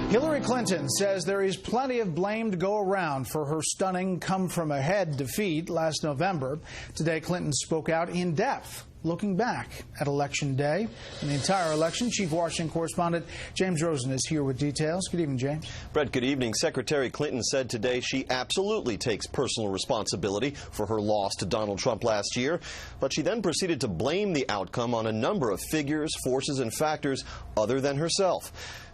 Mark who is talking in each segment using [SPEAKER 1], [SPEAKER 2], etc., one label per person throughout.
[SPEAKER 1] Hillary Clinton says there is plenty of blame to go around for her stunning come-from-ahead defeat last November. Today, Clinton spoke out in depth, looking back at Election Day and the entire election. Chief Washington correspondent James Rosen is here with details. Good evening, James.
[SPEAKER 2] Brett, good evening. Secretary Clinton said today she absolutely takes personal responsibility for her loss to Donald Trump last year, but she then proceeded to blame the outcome on a number of figures, forces, and factors other than herself.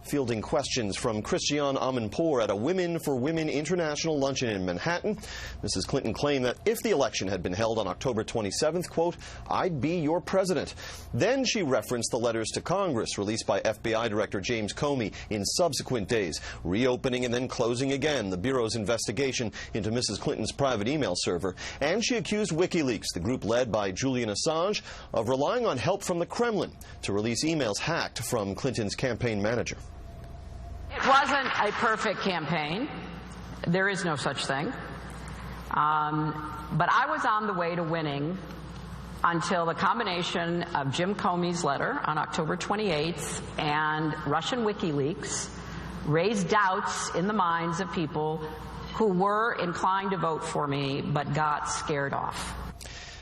[SPEAKER 2] Fielding questions from Christiane Amanpour at a Women for Women international luncheon in Manhattan, Mrs. Clinton claimed that if the election had been held on October 27th, quote, "I'd be your president." Then she referenced the letters to Congress released by FBI Director James Comey in subsequent days, reopening and then closing again the Bureau's investigation into Mrs. Clinton's private email server. And she accused WikiLeaks, the group led by Julian Assange, of relying on help from the Kremlin to release emails hacked from Clinton's campaign manager.
[SPEAKER 3] It wasn't a perfect campaign. There is no such thing. But I was on the way to winning until the combination of Jim Comey's letter on October 28th and Russian WikiLeaks raised doubts in the minds of people who were inclined to vote for me but got scared off.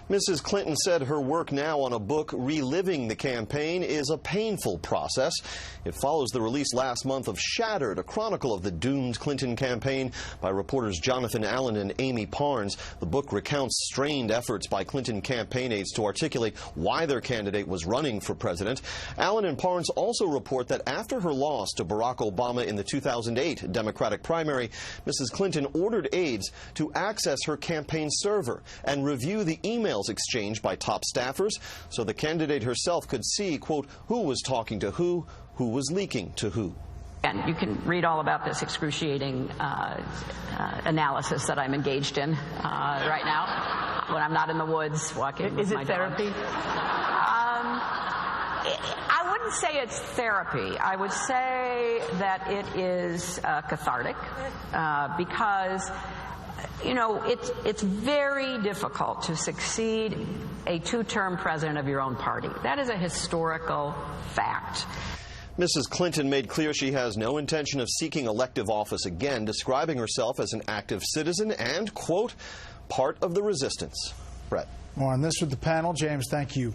[SPEAKER 2] Mrs. Clinton said her work now on a book reliving the campaign is a painful process. It follows the release last month of Shattered, a chronicle of the doomed Clinton campaign by reporters Jonathan Allen and Amy Parnes. The book recounts strained efforts by Clinton campaign aides to articulate why their candidate was running for president. Allen and Parnes also report that after her loss to Barack Obama in the 2008 Democratic primary, Mrs. Clinton ordered aides to access her campaign server and review the emails exchanged by top staffers so the candidate herself could see, quote, who was talking to who was leaking to who.
[SPEAKER 3] And you can read all about this excruciating analysis that I'm engaged in right now when I'm not in the woods walking with my dog. Is it therapy? I wouldn't say it's therapy. I would say that it is cathartic because you know, it's very difficult to succeed a two-term president of your own party. That is a historical fact.
[SPEAKER 2] Mrs. Clinton made clear she has no intention of seeking elective office again, describing herself as an active citizen and, quote, part of the resistance. Brett.
[SPEAKER 1] More on this with the panel. James, thank you.